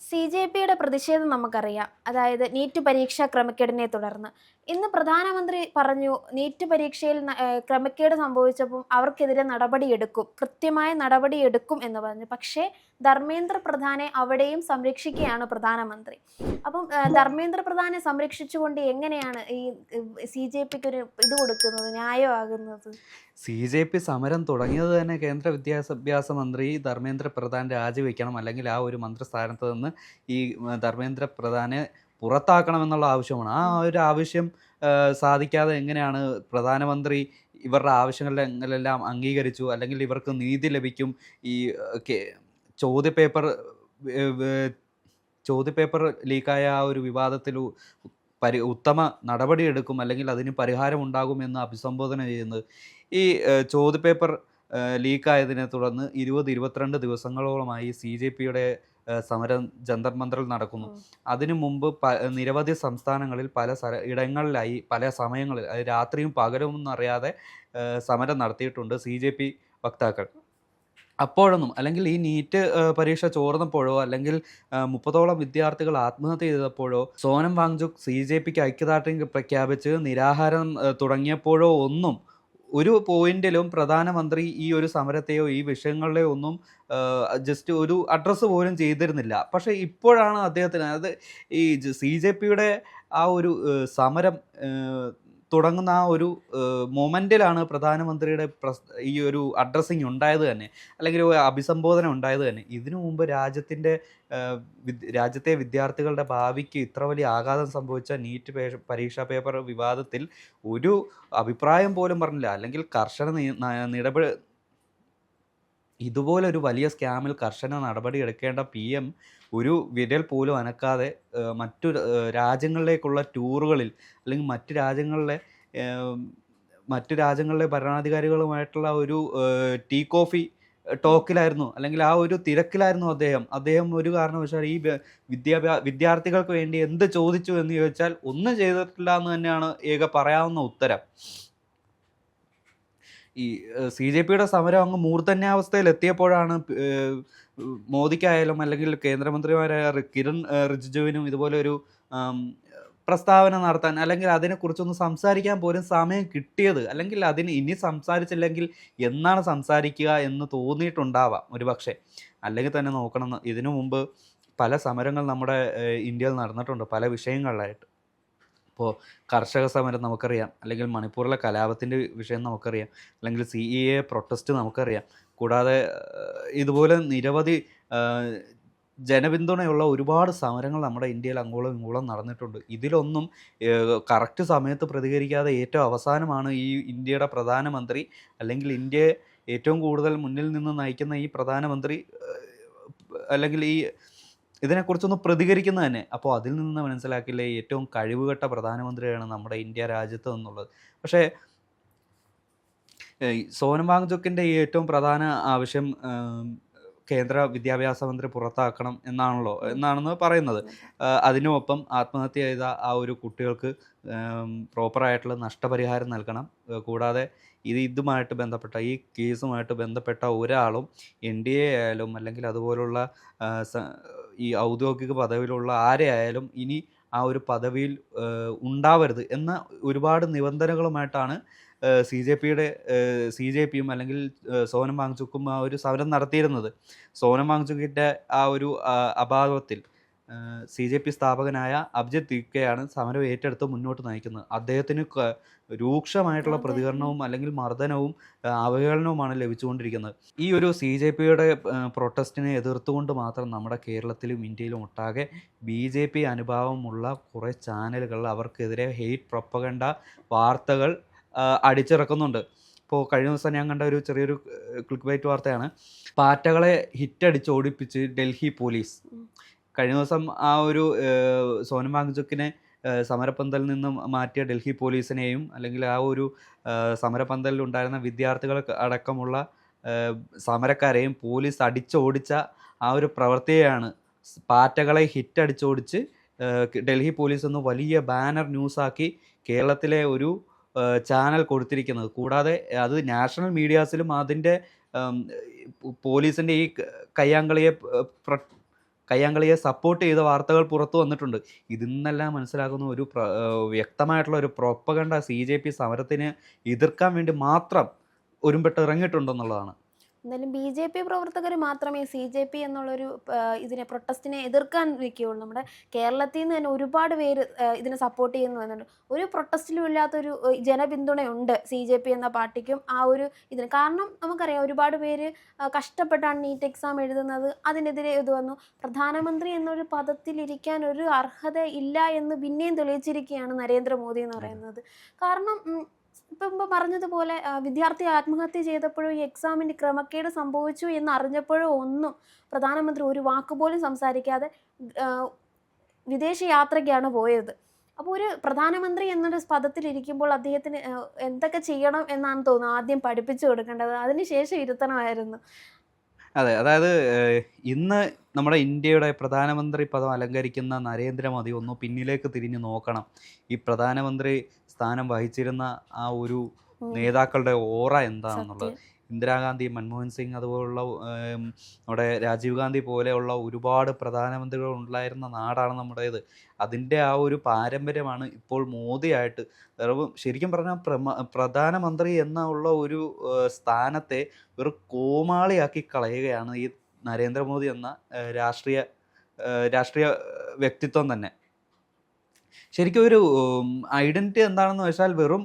CJPയുടെ പ്രതിഷേധം നമുക്കറിയാം. അതായത് നീറ്റ് പരീക്ഷാ ക്രമക്കേടിനെ തുടർന്ന്. ഇന്ന് പ്രധാനമന്ത്രി പറഞ്ഞു നീറ്റ് പരീക്ഷയിൽ ക്രമക്കേട് സംഭവിച്ചപ്പോൾ അവർക്കെതിരെ നടപടിയെടുക്കും. കൃത്യമായ നടപടിയെടുക്കും എന്ന് പറഞ്ഞു. പക്ഷേ ധർമ്മേന്ദ്ര പ്രധാനെ അവിടെയും സംരക്ഷിക്കുകയാണ് പ്രധാനമന്ത്രി. അപ്പം ധർമ്മേന്ദ്ര പ്രധാനെ സംരക്ഷിച്ചുകൊണ്ട് എങ്ങനെയാണ് ഈ CJPക്കൊരു ഇത് കൊടുക്കുന്നത്, ന്യായമാകുന്നത്? CJP സമരം തുടങ്ങിയത് തന്നെ കേന്ദ്ര വിദ്യാഭ്യാസ മന്ത്രി ധർമ്മേന്ദ്ര പ്രധാൻ രാജിവെക്കണം, അല്ലെങ്കിൽ ആ ഒരു മന്ത്രിസ്ഥാനത്ത് നിന്ന് ഈ ധർമ്മേന്ദ്ര പ്രധാനെ പുറത്താക്കണമെന്നുള്ള ആവശ്യമാണ്. ആ ഒരു ആവശ്യം സാധിക്കാതെ എങ്ങനെയാണ് പ്രധാനമന്ത്രി ഇവരുടെ ആവശ്യങ്ങളെല്ലാം അംഗീകരിച്ചു, അല്ലെങ്കിൽ ഇവർക്ക് നീതി ലഭിക്കും, ഈ ചോദ്യപേപ്പർ ചോദ്യപേപ്പർ ലീക്കായ ആ ഒരു വിവാദത്തിൽ ഉത്തമ നടപടിയെടുക്കും, അല്ലെങ്കിൽ അതിന് പരിഹാരം ഉണ്ടാകുമെന്ന് അഭിസംബോധന ചെയ്യുന്നത്. ഈ ചോദ്യപേപ്പർ ലീക്കായതിനെ തുടർന്ന് 22 ദിവസങ്ങളോളമായി CJPയുടെ സമരം ജന്തർ മന്ദറിൽ നടക്കുന്നു. അതിനു മുമ്പ് നിരവധി സംസ്ഥാനങ്ങളിൽ പല ഇടങ്ങളിലായി പല സമയങ്ങളിൽ, രാത്രിയും പകലും എന്നറിയാതെ സമരം നടത്തിയിട്ടുണ്ട് CJP വക്താക്കൾ. അപ്പോഴൊന്നും, അല്ലെങ്കിൽ ഈ നീറ്റ് പരീക്ഷ ചോർന്നപ്പോഴോ, അല്ലെങ്കിൽ 30ഓളം വിദ്യാർത്ഥികൾ ആത്മഹത്യ ചെയ്തപ്പോഴോ, സോനം വാങ്ചുക് CJPക്ക് ഐക്യദാർഢ്യം പ്രഖ്യാപിച്ച് നിരാഹാരം തുടങ്ങിയപ്പോഴോ ഒന്നും ഒരു പോയിന്റിലും പ്രധാനമന്ത്രി ഈ ഒരു സമരത്തെയോ ഈ വിഷയങ്ങളിലെയോ ഒന്നും ജസ്റ്റ് ഒരു അഡ്രസ്സ് പോലും ചെയ്തിരുന്നില്ല. പക്ഷേ ഇപ്പോഴാണ് അദ്ദേഹത്തിന്, അത് ഈ CJPയുടെ ആ ഒരു സമരം തുടങ്ങുന്ന ആ ഒരു മൊമെൻറ്റിലാണ് പ്രധാനമന്ത്രിയുടെ ഈ ഒരു അഡ്രസ്സിങ് ഉണ്ടായത് തന്നെ, അല്ലെങ്കിൽ ഒരു അഭിസംബോധന ഉണ്ടായത് തന്നെ. ഇതിനു മുമ്പ് രാജ്യത്തെ വിദ്യാർത്ഥികളുടെ ഭാവിക്ക് ഇത്ര വലിയ ആഘാതം സംഭവിച്ച നീറ്റ് പരീക്ഷാ പേപ്പർ വിവാദത്തിൽ ഒരു അഭിപ്രായം പോലും പറഞ്ഞില്ല, അല്ലെങ്കിൽ ഇതുപോലൊരു വലിയ സ്കാമിൽ കർശന നടപടി എടുക്കേണ്ട PM ഒരു വിരൽ പോലും അനക്കാതെ മറ്റു രാജ്യങ്ങളിലേക്കുള്ള ടൂറുകളിൽ, അല്ലെങ്കിൽ മറ്റു രാജ്യങ്ങളിലെ ഭരണാധികാരികളുമായിട്ടുള്ള ഒരു ടീ കോഫി ടോക്കിലായിരുന്നു, അല്ലെങ്കിൽ ആ ഒരു തിരക്കിലായിരുന്നു അദ്ദേഹം ഒരു കാരണവശാൽ ഈ വിദ്യാർത്ഥികൾക്ക് വേണ്ടി എന്ത് ചോദിച്ചു എന്ന് ചോദിച്ചാൽ ഒന്നും ചെയ്തിട്ടില്ല എന്ന് തന്നെയാണ് പറയാവുന്ന ഉത്തരം. ഈ CJPയുടെ സമരം അങ്ങ് മൂർധന്യാവസ്ഥയിൽ എത്തിയപ്പോഴാണ് മോദിക്കായാലും, അല്ലെങ്കിൽ കേന്ദ്രമന്ത്രിമാരായ കിരൺ റിജിജുവിനും ഇതുപോലെ ഒരു പ്രസ്താവന നടത്താൻ, അല്ലെങ്കിൽ അതിനെക്കുറിച്ചൊന്ന് സംസാരിക്കാൻ പോലും സമയം കിട്ടിയത്. അല്ലെങ്കിൽ അതിന് ഇനി സംസാരിച്ചില്ലെങ്കിൽ എന്നാണ് സംസാരിക്കുക എന്ന് തോന്നിയിട്ടുണ്ടാവാം ഒരുപക്ഷെ. അല്ലെങ്കിൽ തന്നെ നോക്കണം, ഇതിനു മുമ്പ് പല സമരങ്ങൾ നമ്മുടെ ഇന്ത്യയിൽ നടന്നിട്ടുണ്ട് പല വിഷയങ്ങളിലായിട്ട്. ഇപ്പോൾ കർഷക സമരം നമുക്കറിയാം, അല്ലെങ്കിൽ മണിപ്പൂരിലെ കലാപത്തിൻ്റെ വിഷയം നമുക്കറിയാം, അല്ലെങ്കിൽ CAA പ്രൊട്ടസ്റ്റ് നമുക്കറിയാം. കൂടാതെ ഇതുപോലെ നിരവധി ജനപിന്തുണയുള്ള ഒരുപാട് സമരങ്ങൾ നമ്മുടെ ഇന്ത്യയിൽ അങ്ങോളം ഇങ്ങോളം നടന്നിട്ടുണ്ട്. ഇതിലൊന്നും കറക്റ്റ് സമയത്ത് പ്രതികരിക്കാതെ ഏറ്റവും അവസാനമാണ് ഈ ഇന്ത്യയുടെ പ്രധാനമന്ത്രി, അല്ലെങ്കിൽ ഇന്ത്യയെ ഏറ്റവും കൂടുതൽ മുന്നിൽ നിന്ന് നയിക്കുന്ന ഈ പ്രധാനമന്ത്രി, അല്ലെങ്കിൽ ഇതിനെക്കുറിച്ചൊന്ന് പ്രതികരിക്കുന്നത് തന്നെ. അപ്പോൾ അതിൽ നിന്ന് മനസ്സിലാക്കില്ലേ ഏറ്റവും കഴിവുകെട്ട പ്രധാനമന്ത്രിയാണ് നമ്മുടെ ഇന്ത്യ രാജ്യത്ത് എന്നുള്ളത്. പക്ഷേ സോനം വാങ്ചുക്കിൻ്റെ ഏറ്റവും പ്രധാന ആവശ്യം കേന്ദ്ര വിദ്യാഭ്യാസ മന്ത്രി പുറത്താക്കണം എന്നാണെന്ന് പറയുന്നത്. അതിനുമൊപ്പം ആത്മഹത്യ ചെയ്ത ആ ഒരു കുട്ടികൾക്ക് പ്രോപ്പറായിട്ടുള്ള നഷ്ടപരിഹാരം നൽകണം. കൂടാതെ ഇതുമായിട്ട് ബന്ധപ്പെട്ട ഈ കേസുമായിട്ട് ബന്ധപ്പെട്ട ഒരാളും NDA ആയാലും, അല്ലെങ്കിൽ അതുപോലുള്ള ഈ ഔദ്യോഗിക പദവിയിലുള്ള ആരെയായാലും ഇനി ആ ഒരു പദവിയിൽ ഉണ്ടാവരുത് എന്ന ഒരുപാട് നിബന്ധനകളുമായിട്ടാണ് CJPയും അല്ലെങ്കിൽ സോനം വാങ്ചുക്കും ആ ഒരു സമരം നടത്തിയിരുന്നത്. സോനം വാങ്ചുക്കിൻ്റെ ആ ഒരു അഭാവത്തിൽ CJP സ്ഥാപകനായ അഭിജിത്ത് തിക്കയാണ് സമരം ഏറ്റെടുത്ത് മുന്നോട്ട് നയിക്കുന്നത്. അദ്ദേഹത്തിന് രൂക്ഷമായിട്ടുള്ള പ്രതികരണവും, അല്ലെങ്കിൽ മർദ്ദനവും അവഹേളനവുമാണ് ലഭിച്ചുകൊണ്ടിരിക്കുന്നത്. ഈ ഒരു CJPയുടെ പ്രൊട്ടസ്റ്റിനെ എതിർത്തുകൊണ്ട് മാത്രം നമ്മുടെ കേരളത്തിലും ഇന്ത്യയിലും ഒട്ടാകെ BJP അനുഭാവമുള്ള കുറേ ചാനലുകൾ അവർക്കെതിരെ ഹെയ്റ്റ് പ്രൊപ്പഗണ്ട വാർത്തകൾ അടിച്ചിറക്കുന്നുണ്ട്. ഇപ്പോൾ കഴിഞ്ഞ ദിവസം ഞാൻ കണ്ട ഒരു ചെറിയൊരു ക്ലിക്ക് ബൈറ്റ് വാർത്തയാണ്. പാറ്റകളെ ഹിറ്റടിച്ച് ഓടിപ്പിച്ച് ഡൽഹി പോലീസ്. കഴിഞ്ഞ ദിവസം ആ ഒരു സോനം വാങ്ചുക്കിനെ സമരപന്തലിൽ നിന്നും മാറ്റിയ ഡൽഹി പോലീസിനെയും, അല്ലെങ്കിൽ ആ ഒരു സമരപന്തലിൽ ഉണ്ടായിരുന്ന വിദ്യാർത്ഥികൾ അടക്കമുള്ള സമരക്കാരെയും പോലീസ് അടിച്ചോടിച്ച ആ ഒരു പ്രവൃത്തിയെയാണ് പാറ്റകളെ ഹിറ്റടിച്ചോടിച്ച് ഡൽഹി പോലീസ് എന്ന് വലിയ ബാനർ ന്യൂസാക്കി കേരളത്തിലെ ഒരു ചാനൽ കൊടുത്തിരിക്കുന്നത്. കൂടാതെ അത് നാഷണൽ മീഡിയാസിലും അതിൻ്റെ പോലീസിൻ്റെ ഈ കയ്യാങ്കളിയെ കയ്യാങ്കളിയെ സപ്പോർട്ട് ചെയ്ത വാർത്തകൾ പുറത്തു വന്നിട്ടുണ്ട്. ഇതിൽ നിന്നെല്ലാം മനസ്സിലാക്കുന്ന ഒരു വ്യക്തമായിട്ടുള്ള ഒരു പ്രൊപ്പഗണ്ട CJP സമരത്തിന് എതിർക്കാൻ വേണ്ടി മാത്രം ഒരുമ്പെട്ട് ഇറങ്ങിയിട്ടുണ്ടെന്നുള്ളതാണ്. എന്തായാലും BJP പ്രവർത്തകർ മാത്രമേ CJP എന്നുള്ളൊരു ഇതിനെ പ്രൊട്ടസ്റ്റിനെ എതിർക്കാൻ നിൽക്കുകയുള്ളൂ. നമ്മുടെ കേരളത്തിൽ നിന്ന് തന്നെ ഒരുപാട് പേര് ഇതിനെ സപ്പോർട്ട് ചെയ്യുന്നു എന്നുണ്ട്. ഒരു പ്രൊട്ടസ്റ്റിലും ഇല്ലാത്തൊരു ജനപിന്തുണയുണ്ട് CJP എന്ന പാർട്ടിക്കും ആ ഒരു ഇതിന്. കാരണം നമുക്കറിയാം ഒരുപാട് പേര് കഷ്ടപ്പെട്ടാണ് നീറ്റ് എക്സാം എഴുതുന്നത്. അതിനെതിരെ ഇത് വന്നു. പ്രധാനമന്ത്രി എന്നൊരു പദത്തിലിരിക്കാൻ ഒരു അർഹത ഇല്ല എന്ന് പിന്നെയും തെളിയിച്ചിരിക്കുകയാണ് നരേന്ദ്രമോദി എന്ന് പറയുന്നത്. കാരണം ഇപ്പം പറഞ്ഞതുപോലെ വിദ്യാർത്ഥി ആത്മഹത്യ ചെയ്തപ്പോഴും ഈ എക്സാമിന് ക്രമക്കേട് സംഭവിച്ചു എന്ന് അറിഞ്ഞപ്പോഴും ഒന്നും പ്രധാനമന്ത്രി ഒരു വാക്കുപോലും സംസാരിക്കാതെ വിദേശ യാത്രയ്ക്കാണ് പോയത്. അപ്പോൾ ഒരു പ്രധാനമന്ത്രി എന്നൊരു പദത്തിലിരിക്കുമ്പോൾ അദ്ദേഹത്തിന് എന്തൊക്കെ ചെയ്യണം എന്നാണ് തോന്നുന്നത് ആദ്യം പഠിപ്പിച്ചു കൊടുക്കേണ്ടത്. അതിനുശേഷം ഇരുത്തണമായിരുന്നു. അതെ, അതായത് ഇന്ന് നമ്മുടെ ഇന്ത്യയുടെ പ്രധാനമന്ത്രി പദം അലങ്കരിക്കുന്ന നരേന്ദ്രമോദി ഒന്ന് പിന്നിലേക്ക് തിരിഞ്ഞു നോക്കണം. ഈ പ്രധാനമന്ത്രി സ്ഥാനം വഹിച്ചിരുന്ന ആ ഒരു നേതാക്കളുടെ ഓറ എന്താണെന്നുള്ളത്. ഇന്ദിരാഗാന്ധി, മൻമോഹൻ സിംഗ്, അതുപോലുള്ള നമ്മുടെ രാജീവ് ഗാന്ധി പോലെയുള്ള ഒരുപാട് പ്രധാനമന്ത്രികൾ ഉണ്ടായിരുന്ന നാടാണ് നമ്മുടേത്. അതിൻ്റെ ആ ഒരു പാരമ്പര്യമാണ് ഇപ്പോൾ മോദിയായിട്ട് ശരിക്കും പറഞ്ഞാൽ പ്രധാനമന്ത്രി എന്നുള്ള ഒരു സ്ഥാനത്തെ ഒരു കോമാളിയാക്കി കളയുകയാണ് ഈ നരേന്ദ്രമോദി എന്ന രാഷ്ട്രീയ വ്യക്തിത്വം തന്നെ. ശരിക്കും ഒരു ഐഡൻറ്റിറ്റി എന്താണെന്ന് വെച്ചാൽ വെറും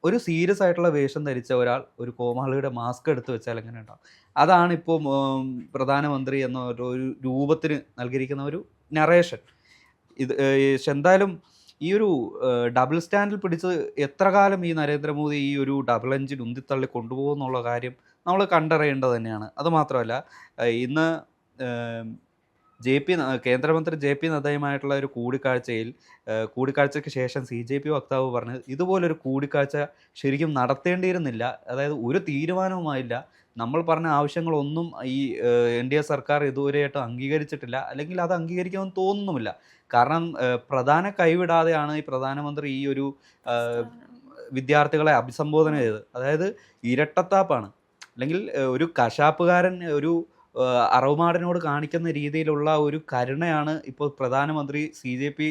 ഒരു സീരിയസ് ആയിട്ടുള്ള വേഷം ധരിച്ച ഒരാൾ ഒരു കോമാളിയുടെ മാസ്ക് എടുത്ത് വെച്ചാൽ എങ്ങനെ ഉണ്ടാവും? അതാണ് ഇപ്പോൾ പ്രധാനമന്ത്രി എന്ന ഒരു രൂപത്തിന് നൽകിയിരിക്കുന്ന ഒരു നറേഷൻ. ഇത് എന്തായാലും ഈ ഒരു ഡബിൾ സ്റ്റാൻഡിൽ പിടിച്ച് എത്ര കാലം ഈ നരേന്ദ്രമോദി ഈ ഒരു ഡബിൾ എഞ്ചിൻ ഉന്തിത്തള്ളി കൊണ്ടുപോകുന്നുള്ള കാര്യം നമ്മൾ കണ്ടറിയേണ്ടത് തന്നെയാണ്. അതുമാത്രമല്ല, ഇന്ന് കേന്ദ്രമന്ത്രി JP നദ്ദയുമായിട്ടുള്ള ഒരു കൂടിക്കാഴ്ചയ്ക്ക് ശേഷം CJP വക്താവ് പറഞ്ഞത് ഇതുപോലൊരു കൂടിക്കാഴ്ച ശരിക്കും നടത്തേണ്ടിയിരുന്നില്ല. അതായത് ഒരു തീരുമാനവുമായില്ല. നമ്മൾ പറഞ്ഞ ആവശ്യങ്ങളൊന്നും ഈ NDA സർക്കാർ ഇതുവരെയായിട്ട് അംഗീകരിച്ചിട്ടില്ല, അല്ലെങ്കിൽ അത് അംഗീകരിക്കുമെന്ന് തോന്നുന്നുമില്ല. കാരണം പ്രധാന കൈവിടാതെയാണ് ഈ പ്രധാനമന്ത്രി ഈ ഒരു വിദ്യാർത്ഥികളെ അഭിസംബോധന ചെയ്തത്. അതായത് ഇരട്ടത്താപ്പാണ്. അല്ലെങ്കിൽ ഒരു കശാപ്പുകാരൻ ഒരു അറവുമാടിനോട് കാണിക്കുന്ന രീതിയിലുള്ള ഒരു കരുണയാണ് ഇപ്പോൾ പ്രധാനമന്ത്രി CJP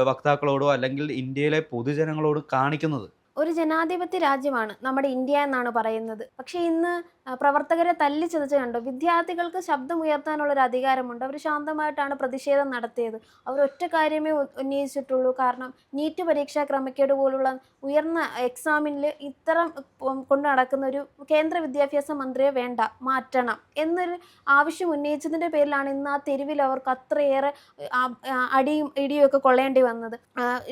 വക്താക്കളോടോ അല്ലെങ്കിൽ ഇന്ത്യയിലെ പൊതുജനങ്ങളോട് കാണിക്കുന്നത്. ഒരു ജനാധിപത്യ രാജ്യമാണ് നമ്മുടെ ഇന്ത്യ എന്നാണ് പറയുന്നത്. പക്ഷേ ഇന്ന് പ്രവർത്തകരെ തല്ലിച്ചതച്ച് കണ്ടു. വിദ്യാർത്ഥികൾക്ക് ശബ്ദമുയർത്താനുള്ളൊരു അധികാരമുണ്ട്. അവർ ശാന്തമായിട്ടാണ് പ്രതിഷേധം നടത്തിയത്. അവർ ഒറ്റ കാര്യമേ ഉന്നയിച്ചിട്ടുള്ളൂ. കാരണം നീറ്റ് പരീക്ഷാ ക്രമക്കേട് പോലുള്ള ഉയർന്ന എക്സാമിൽ ഇത്തരം കൊണ്ടു നടക്കുന്ന ഒരു കേന്ദ്ര വിദ്യാഭ്യാസ മന്ത്രിയെ വേണ്ട, മാറ്റണം എന്നൊരു ആവശ്യം ഉന്നയിച്ചതിൻ്റെ പേരിലാണ് ഇന്ന് ആ തെരുവിൽ അവർക്ക് അത്രയേറെ അടിയും ഇടിയും ഒക്കെ കൊള്ളേണ്ടി വന്നത്.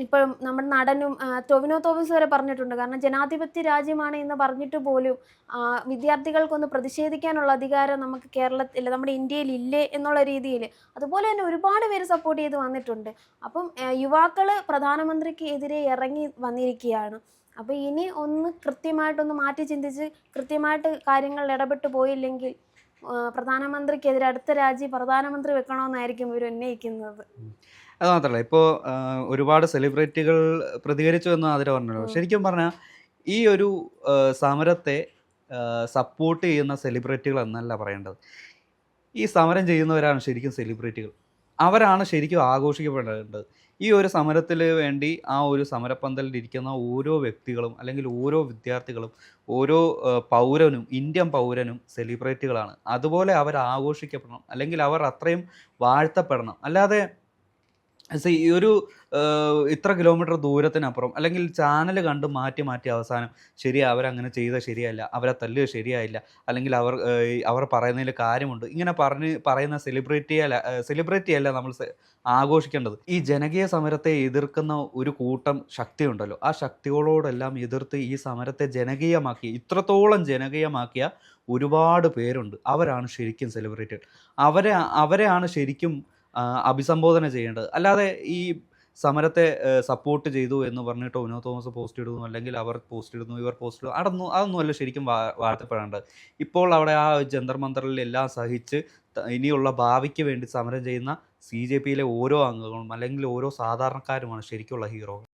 ഇപ്പം നമ്മുടെ നടനും ടൊവിനോ തോമസ് വരെ പറഞ്ഞിട്ടുണ്ട്. കാരണം ജനാധിപത്യ രാജ്യമാണ് എന്ന് പറഞ്ഞിട്ട് പോലും വിദ്യാർത്ഥികൾക്കൊന്ന് പ്രതിഷേധിക്കാനുള്ള അധികാരം നമുക്ക് കേരളത്തിൽ, നമ്മുടെ ഇന്ത്യയിൽ ഇല്ലേ എന്നുള്ള രീതിയിൽ അതുപോലെ തന്നെ ഒരുപാട് പേര് സപ്പോർട്ട് ചെയ്ത് വന്നിട്ടുണ്ട്. അപ്പം യുവാക്കൾ പ്രധാനമന്ത്രിക്ക് എതിരെ ഇറങ്ങി വന്നിരിക്കുകയാണ്. അപ്പോൾ ഇനി ഒന്ന് കൃത്യമായിട്ടൊന്ന് മാറ്റി ചിന്തിച്ച് കൃത്യമായിട്ട് കാര്യങ്ങളിൽ ഇടപെട്ട് പോയില്ലെങ്കിൽ പ്രധാനമന്ത്രിക്കെതിരെ അടുത്ത പ്രധാനമന്ത്രി വെക്കണമെന്നായിരിക്കും ഇവർ ഉന്നയിക്കുന്നത്. അത് മാത്രമല്ല, ഇപ്പോൾ ഒരുപാട് സെലിബ്രിറ്റികൾ പ്രതികരിച്ചു എന്ന് ആതിര പറഞ്ഞല്ലോ. ശരിക്കും പറഞ്ഞാൽ ഈ ഒരു സമരത്തെ സപ്പോർട്ട് ചെയ്യുന്ന സെലിബ്രിറ്റികൾ എന്നല്ല പറയേണ്ടത്. ഈ സമരം ചെയ്യുന്നവരാണ് ശരിക്കും സെലിബ്രിറ്റികൾ. അവരാണ് ശരിക്കും ആഘോഷിക്കപ്പെടേണ്ടത്. ഈ ഒരു സമരത്തിൽ വേണ്ടി ആ ഒരു സമരപ്പന്തലിലിരിക്കുന്ന ഓരോ വ്യക്തികളും അല്ലെങ്കിൽ ഓരോ വിദ്യാർത്ഥികളും ഓരോ പൗരനും, ഇന്ത്യൻ പൗരനും സെലിബ്രിറ്റികളാണ്. അതുപോലെ അവർ ആഘോഷിക്കപ്പെടണം, അല്ലെങ്കിൽ അവർ അത്രയും വാഴ്ത്തപ്പെടണം. അല്ലാതെ ഈ ഒരു ഇത്ര കിലോമീറ്റർ ദൂരത്തിനപ്പുറം അല്ലെങ്കിൽ ചാനൽ കണ്ട് മാറ്റി അവസാനം അവരങ്ങനെ ചെയ്തത് ശരിയല്ല, അവരെ തല്ലുക ശരിയായില്ല, അല്ലെങ്കിൽ അവർ പറയുന്നതിൽ കാര്യമുണ്ട്, ഇങ്ങനെ പറയുന്ന സെലിബ്രിറ്റിയല്ല നമ്മൾ ആഘോഷിക്കേണ്ടത്. ഈ ജനകീയ സമരത്തെ എതിർക്കുന്ന ഒരു കൂട്ടം ശക്തിയുണ്ടല്ലോ, ആ ശക്തികളോടെല്ലാം എതിർത്ത് ഈ സമരത്തെ ഇത്രത്തോളം ജനകീയമാക്കിയ ഒരുപാട് പേരുണ്ട്. അവരാണ് ശരിക്കും സെലിബ്രിറ്റികൾ. അവരെയാണ് ശരിക്കും അഭിസംബോധന ചെയ്യേണ്ടത്. അല്ലാതെ ഈ സമരത്തെ സപ്പോർട്ട് ചെയ്തു എന്ന് പറഞ്ഞിട്ട് ടൊവിനോ തോമസ് പോസ്റ്റ് ഇടുന്നു, അല്ലെങ്കിൽ അവർ പോസ്റ്റ് ഇടുന്നു, ഇവർ പോസ്റ്റ് ഇടുന്നു, അതൊന്നുമല്ല ശരിക്കും വാഴ്ത്തപ്പെടേണ്ടത്. ഇപ്പോൾ അവിടെ ആ ജന്തർ മന്ദറിൽ എല്ലാം സഹിച്ച് ഇനിയുള്ള ഭാവിക്ക് വേണ്ടി സമരം ചെയ്യുന്ന CJPയിലെ ഓരോ അംഗങ്ങളും അല്ലെങ്കിൽ ഓരോ സാധാരണക്കാരുമാണ് ശരിക്കുള്ള ഹീറോകൾ.